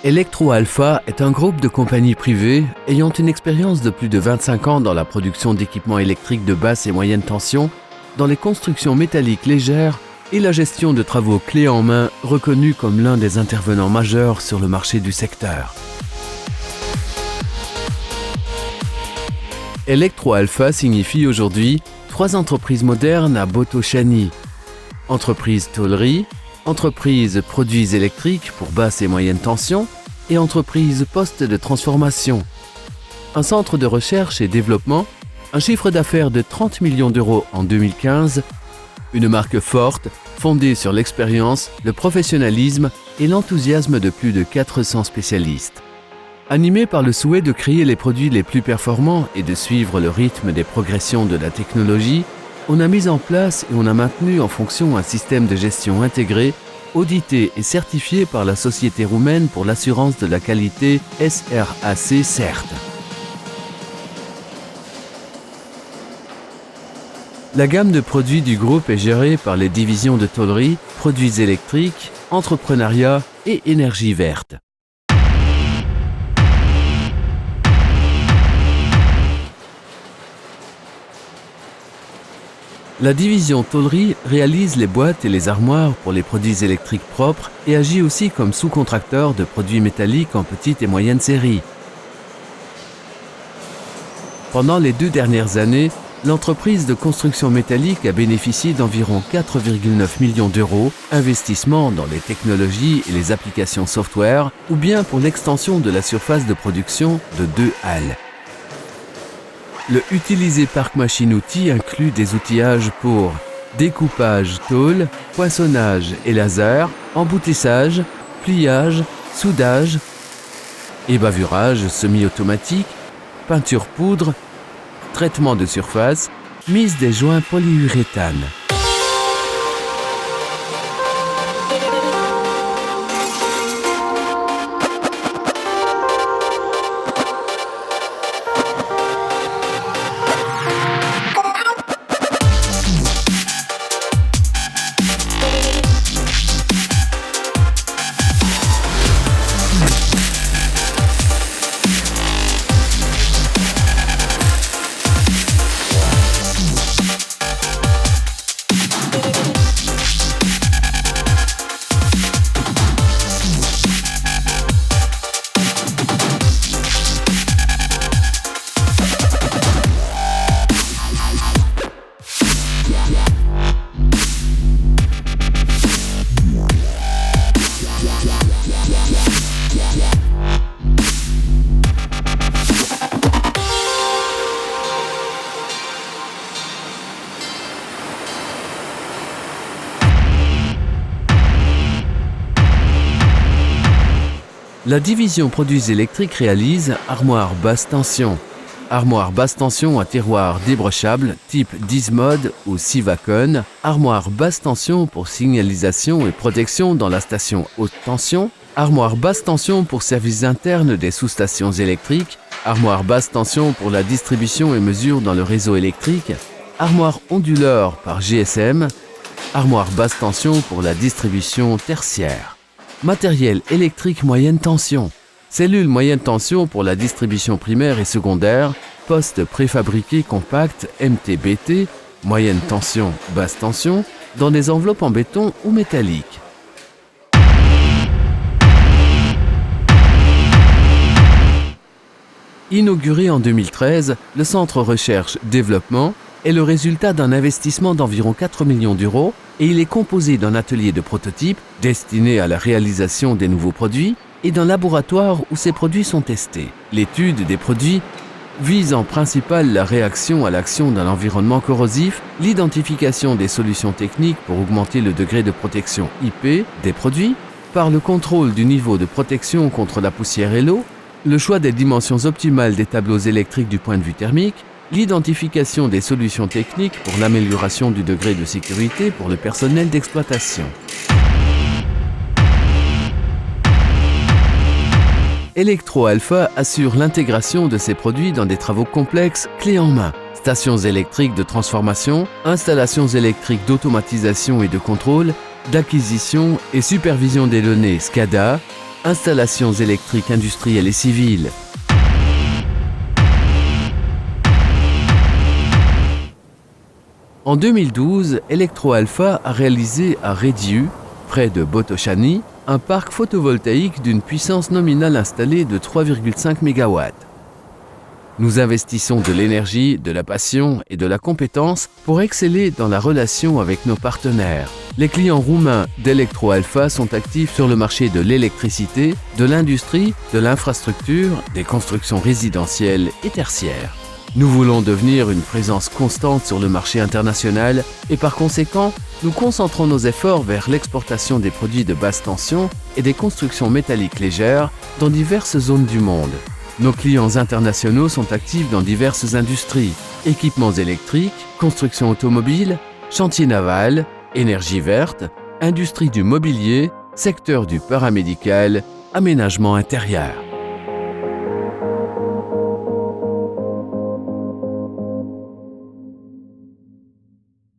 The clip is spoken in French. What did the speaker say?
Electro-Alpha est un groupe de compagnies privées ayant une expérience de plus de 25 ans dans la production d'équipements électriques de basse et moyenne tension, dans les constructions métalliques légères et la gestion de travaux clés en main, reconnu comme l'un des intervenants majeurs sur le marché du secteur. Electro-Alpha signifie aujourd'hui 3 entreprises modernes à Botochani. Entreprise tôlerie, entreprise produits électriques pour basse et moyenne tension et entreprise poste de transformation. Un centre de recherche et développement, un chiffre d'affaires de 30 millions d'euros en 2015, une marque forte fondée sur l'expérience, le professionnalisme et l'enthousiasme de plus de 400 spécialistes. Animé par le souhait de créer les produits les plus performants et de suivre le rythme des progressions de la technologie, on a mis en place et on a maintenu en fonction un système de gestion intégré, audité et certifié par la société roumaine pour l'assurance de la qualité SRAC CERT. La gamme de produits du groupe est gérée par les divisions de tôlerie, produits électriques, entrepreneuriat et énergie verte. La division tôlerie réalise les boîtes et les armoires pour les produits électriques propres et agit aussi comme sous-contracteur de produits métalliques en petite et moyenne série. Pendant les 2 dernières années, l'entreprise de construction métallique a bénéficié d'environ 4,9 millions d'euros, investissements dans les technologies et les applications software ou bien pour l'extension de la surface de production de 2 halles. Le utilisé parc machine-outils inclut des outillages pour découpage tôle, poinçonnage et laser, emboutissage, pliage, soudage, ébavurage semi-automatique, peinture poudre, traitement de surface, mise des joints polyuréthane. La division produits électriques réalise armoire basse tension. Armoire basse tension à tiroir débrochable type Dismode ou Sivacon. Armoire basse tension pour signalisation et protection dans la station haute tension. Armoire basse tension pour services internes des sous-stations électriques. Armoire basse tension pour la distribution et mesure dans le réseau électrique. Armoire onduleur par GSM. Armoire basse tension pour la distribution tertiaire. Matériel électrique moyenne tension. Cellule moyenne tension pour la distribution primaire et secondaire. Poste préfabriqué compact MTBT, moyenne tension, basse tension, dans des enveloppes en béton ou métallique. Inauguré en 2013, le Centre Recherche-Développement est le résultat d'un investissement d'environ 4 millions d'euros et il est composé d'un atelier de prototype destiné à la réalisation des nouveaux produits et d'un laboratoire où ces produits sont testés. L'étude des produits vise en principal la réaction à l'action d'un environnement corrosif, l'identification des solutions techniques pour augmenter le degré de protection IP des produits, par le contrôle du niveau de protection contre la poussière et l'eau, le choix des dimensions optimales des tableaux électriques du point de vue thermique, l'identification des solutions techniques pour l'amélioration du degré de sécurité pour le personnel d'exploitation. Electro-Alpha assure l'intégration de ces produits dans des travaux complexes clés en main. Stations électriques de transformation, installations électriques d'automatisation et de contrôle, d'acquisition et supervision des données SCADA, installations électriques industrielles et civiles. En 2012, Electro-Alpha a réalisé à Rediu, près de Botoşani, un parc photovoltaïque d'une puissance nominale installée de 3,5 MW. Nous investissons de l'énergie, de la passion et de la compétence pour exceller dans la relation avec nos partenaires. Les clients roumains d'Electro-Alpha sont actifs sur le marché de l'électricité, de l'industrie, de l'infrastructure, des constructions résidentielles et tertiaires. Nous voulons devenir une présence constante sur le marché international et par conséquent, nous concentrons nos efforts vers l'exportation des produits de basse tension et des constructions métalliques légères dans diverses zones du monde. Nos clients internationaux sont actifs dans diverses industries, équipements électriques, construction automobile, chantier naval, énergie verte, industrie du mobilier, secteur du paramédical, aménagement intérieur.